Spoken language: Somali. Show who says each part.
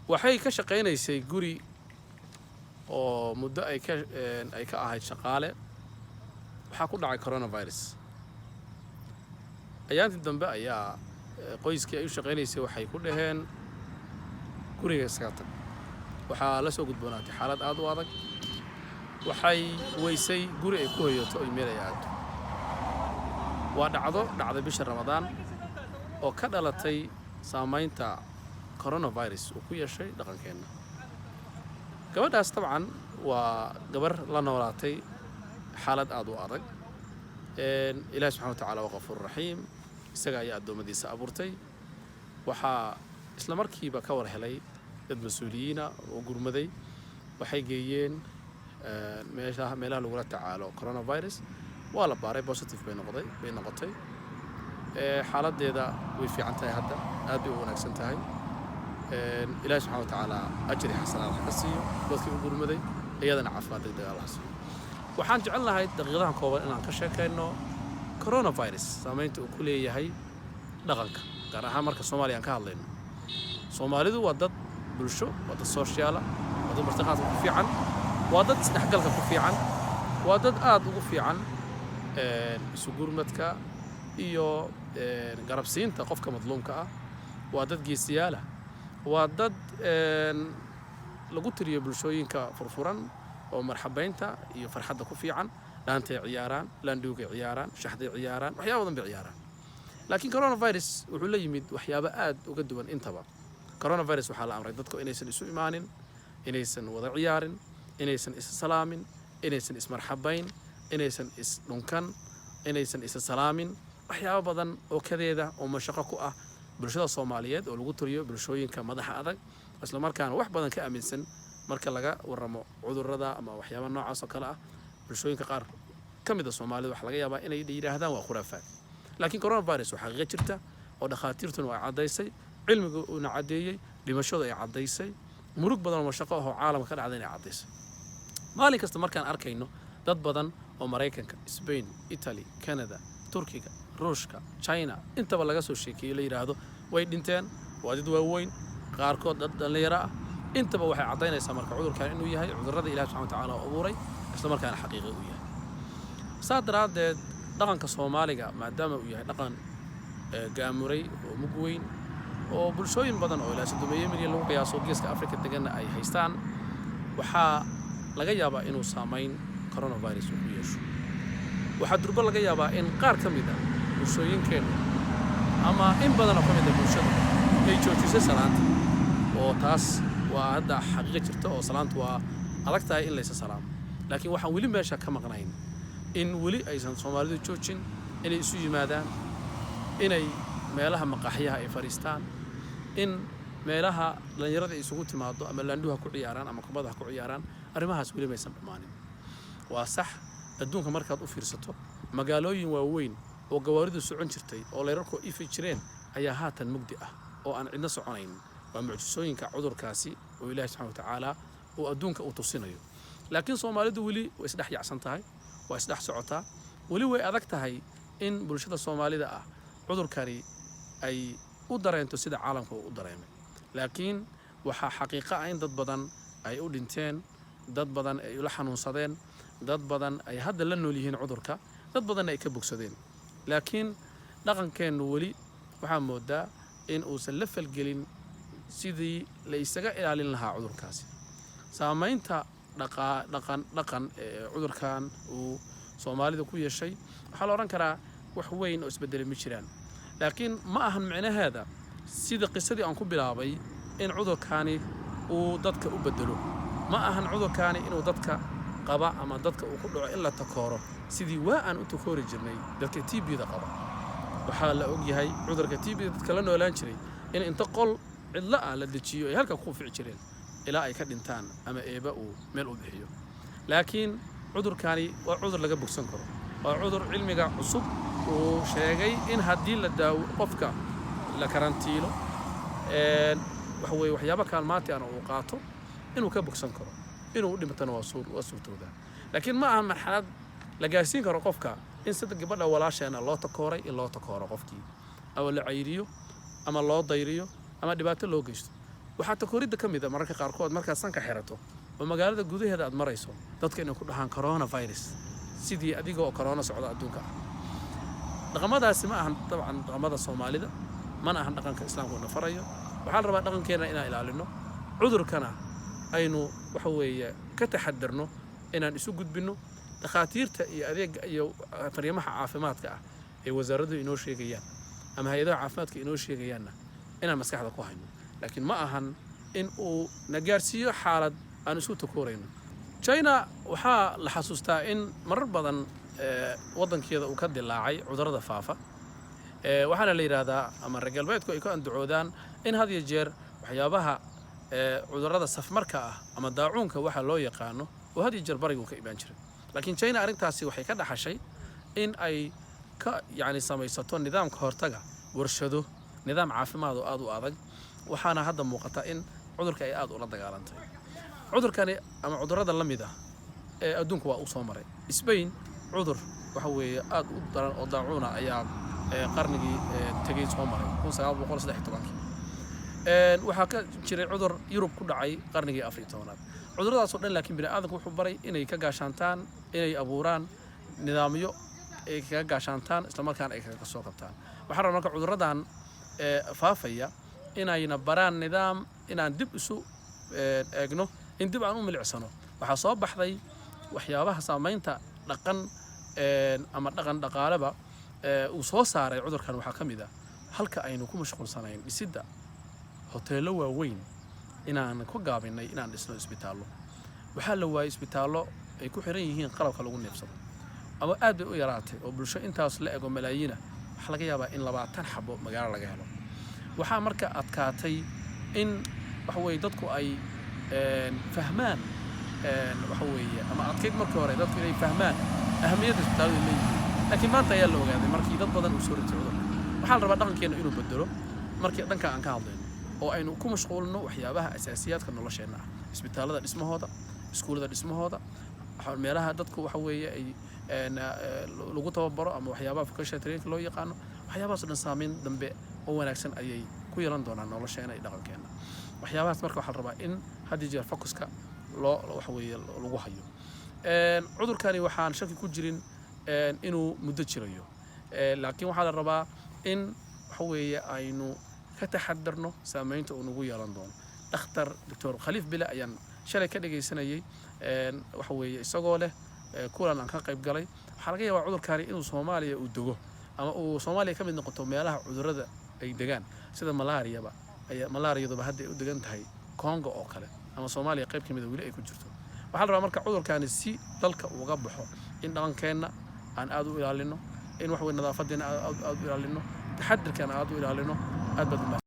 Speaker 1: waxay ka shaqaynaysay guri oo muddo ay ka ahayd shaqaale waxaa ku dhacay coronavirus ayaantii dambe ayaa qoyskii ay u shaqaynaysay waxay ku dhaheen guriga iskaga tag waxaa la soo gudboonaatay xaalad aad u adag waxay weysay guri ay ku hoyato ay meel ay aado waa dhacday bisha Ramadaan oo ka dhalatay saamaynta coronavirus uu ku yeeshay dhaqankeena gabadhaas tabcan waa gabar la noolaatay xaalad aad u adag ilaahay subxaanahu wa ta'aala waa qafuur raxiim isaga ayaa adoomadiisa abuurtay waxaa isla markiiba ka war helay dad mas'uuliyiina oo gurmaday waxay geeyeen meelaha lagula tacaalo coronavirus waa la baaray positive bay noqotay xaaladeeda way fiican tahay hadda aad bay u wanaagsan tahay ilaahay subxaanahu wa ta'aala ajri xasanaad ka siiyo dadkii u gurmaday iyadana caafimaad degdeg ah siiyo waxaan jecelnahay daqiiqadahan kooban inaan ka sheekayno coronavirus saamaynta uu ku leeyahay dhaqanka gaar ahaan marka Soomaaliya aan ka hadlayno Soomaalidu waa dad bulsho waa dad social waa dad martiqaadka ku fiican waa dad isdhexgalka ku fiican waa dad aad ugu fiican isu gurmadka iyo garabsiinta qofka madluumka ah waa dad geesiyaal ah waa dad lagu tiriyo bulshooyinka furfuran oo marxabeynta iyo farxadda ku fiican dhaantay ciyaaraan laandhuugay ciyaaraan shaxday ciyaaraan waxyaabo badan bay ciyaaraan laakiin coronavirus wuxuu la yimid waxyaabo aad uga duwan intaba coronavirus waxaa la amray dadku inaysan isu imaanin inaysan wada ciyaarin inaysan is salaamin inaysan is marxabayn inaysan is dhunkan inaysan is salaamin waxyaabo badan oo kadeeda oo mashaqo ku ah bulshada Soomaaliyeed oo lagu tiriyo bulshooyinka madaxa adag isla markaana wax badan ka aaminsan marka laga waramo cudurrada ama waxyaabo noocaas oo kale ah bulshooyinka qaar kamid ah Soomaalida waxa laga yaabaa inay yiraahdaan waa khuraafaad laakiin coronavirus waxa xaqiiqo jirta oo dhakhaatiirtuna waa cadeysay cilmigu uu cadeeyay dhimashada ay cadeysay murug badan oo mashaqo ah oo caalamka ka dhacday inay cadeysay maalin kasta markaan arkayno dad badan oo Mareykanka Spain Italy Canada Turkiga Ruushka China intaba laga soo sheekeeyay la yiraahdo way dhinteen waa dad waaweyn qaarkood dad dhalinyaro ah intaba waxay cadeynaysaa marka cudurkan inuu yahay cudurrada Ilaahay subxaanahu wa ta'aala oo abuuray isla markaana xaqiiqo u yahay saadaradeed dhaqanka Soomaaliga maadaama uu yahay dhaqan gaamuray oo mug weyn oo bulshooyin badan oo ilaa 3 milyan lagu qiyaaso geeska Afrika degan ay haystaan waxaa laga yaabaa inuu saameyn coronavirus uu yeesho waxaa durba laga yaabaa in qaar ka mid ah bulshooyinkeena ama in badan oo ka mid ah bulshada ay joojisay salaanta oo taas waa hadda xaqiiqo jirta oo salaantu waa adag tahay in la is salaamo laakiin waxaan weli meesha ka maqnayn in weli aysan Soomaalidu joojin inay isu yimaadaan inay meelaha maqaaxiyaha ay fariistaan in meelaha dhalinyarada isugu timaado ama laandhuha ku ciyaaraan ama kubadaha ku ciyaaraan arrimahaas weli maysan dhamaanin waa sax adduunka markaad u fiirsato magaalooyin waaweyn oo gawaaridu socon jirtay oo leerarku ifi jireen ayaa haatan mugdi ah oo aan cidna soconayn waa mucjisooyinka cudurkaasi oo Ilaahay subxaanahu wa ta'aala oo adduunka u tusinayo laakiin Soomaalidu weli way isdhex yacsan tahay waa isdhex socotaa weli way adag tahay in bulshada Soomaalida ah cudurkani ay u dareento sida caalamku u dareemay laakiin waxa xaqiiqo ah in dad badan ay u dhinteen dad badan ay la xanuunsadeen dad badan ay hadda la nool yihiin cudurka dad badan ay ka bogsadeen laakiin dhaqankeenu weli waxa moodaa in uusan la falgelin sidii la isaga ilaalin lahaa cudurkaasi saamaynta dhaqan cudurkan uu Soomaalida ku yeeshay waxa la oran karaa wax weyn oo isbedelay ma jiraan laakiin ma ahan macnaheeda sida qisadii aan ku bilaabay in cudurkaani uu dadka u bedelo ma ahan cudurkaani inuu dadka qaba ama dadka uu ku dhaco in la takooro sidii waa aan u takoori jirnay dadka TB-da qaba waxa la og yahay cudurka TB-da dadka la noolaan jiray in inta qol cidla ah la dajiyo ay halka ku fiici jireen ilaa ay ka dhintaan ama eeba uu meel u bixiyo laakiin cudurkaani waa cudur laga bogsan karo waa cudur cilmiga cusub uu sheegay in haddii la daawo qofka la karantiilo waxa weeye waxyaabo kaalmaanti aan uu qaato inuu ka bogsan karo inuu u dhintana waa suurtooda laakiin ma aha marxalad la gaarsiin karo qofka in sida gabadha walaasheena loo takooray in loo takooro qofkii ama la cayriyo ama loo dayriyo ama dhibaato loo geysto waxaa takooridda ka mid a mararka qaarkood markaad sanka xirato oo magaalada gudaheeda aad marayso dadka inay ku dhahaan coronavirus sidii adiga oo corona socda adduunka ah dhaqamadaasi ma ahan dabcan dhaqamada Soomaalida mana ahan dhaqanka islaamku na farayo waxaa la rabaa dhaqankeena inaan ilaalino cudurkana aynu waxa weeye ka taxadarno inaan isu gudbino dhakhaatiirta iyo adeeg iyo fariimaha caafimaadka ah ee wasaaraddu inoo sheegayaan ama hay'adaha caafimaadka inoo sheegayaanna inaan maskaxda ku hayno laakiin ma ahan in uu na gaarsiiyo xaalad aan isu takoorayno China waxaa la xasuustaa in marar badan waddankeeda uu ka dilaacay cudurrada faafa waxaana la yiraahdaa ama reer galbeedku ay ku andacoodaan in had iyo jeer waxyaabaha cudurrada safmarka ah ama daacuunka waxa loo yaqaano oo had iyo jeer barigu ka iibaan jiray laakiin China arrintaasi waxay ka dhaxashay in ay ka samaysato nidaamka hortaga warshado nidaam caafimaad oo aad u adag waxaana hadda muuqata in cudurka ay aad ula dagaalantay cudurkani ama cudurrada la mid ah ee adduunka waa u soo maray Spain cudur waxa weeye aad u daran oo daacuuna ayaa qarnigii tagay soo maray 1913 waxaa ka jiray cudur Yurub ku dhacay qarnigii 14aad cuduradaas oo dhan laakiin bini'aadamku wuxuu baray inay ka gaashaantaan inay abuuraan nidaamyo ay ka gaashaantaan isla markaana ay ka soo qabtaan waxaa rabaa marka cuduradan faafaya inayna baraan nidaam inaan dib isu eegno in dib aan u milicsano waxaa soo baxday waxyaabaha saamaynta dhaqan ama dhaqan dhaqaaleba uu soo saaray cudurkan waxaa ka mid ah halka aynu ku mashquulsanayn dhisidda hoteelo waaweyn inaan ku gaabinay inaan dhisno isbitaallo waxaa la waayay isbitaallo ay ku xiran yihiin qalabka lagu neefsado ama aad bay u yaraatay oo bulsho intaas la ego malaayiina waxa laga yaabaa in 20 xabo magaalo laga helo waxaa marka adkaatay in waxa weeye dadku ay fahmaan waxa weeye ama adkeyd markii hore dadku inay fahmaan ahamiyadda isbitaallada leeyihiin laakiin maanta ayaa la ogaaday markii dad badan uu soo ritay cudurka waxaa la rabaa dhaqankeena inuu bedelo markii dhanka aan ka hadlayno oo aynu ku mashquulno waxyaabaha asaasiyaadka nolosheenna ah isbitaallada dhismahooda iskuulada dhismahooda meelaha dadku waxa weeye ay lagu tababaro ama waxyaabaha vocational training loo yaqaano waxyaabahaas dhan saameyn dambe oo wanaagsan ayay ku yeelan doonaan nolosheena iyo dhaqankeena waxyaabahaas marka waxaa la rabaa in hadii jeer focuska loo waxa weeye lagu hayo cudurkani waxaan shaki ku jirin inuu muddo jirayo laakiin waxaa la rabaa in waxa weeye aynu ka taxadarno saameynta uu nagu yeelan doono dhakhtar Dr. Khaliif Bila ayaan shalay ka dhageysanayay waxa weeye isagoo leh kulan aan ka qayb galay waxa laga yaabaa cudurkani inuu Soomaaliya u dago ama uu Soomaaliya ka mid noqoto meelaha cudurrada ay degaan sida malaariyadu hadda ay u degan tahay Congo oo kale ama Soomaaliya qayb kamid ah wili ay ku jirto waxaa la rabaa marka cudurkani si dalka uga baxo in dhaqankeena aan aad u ilaalino in wax weyn nadaafadeena aad u ilaalino taxadirkana aad u ilaalino aad bad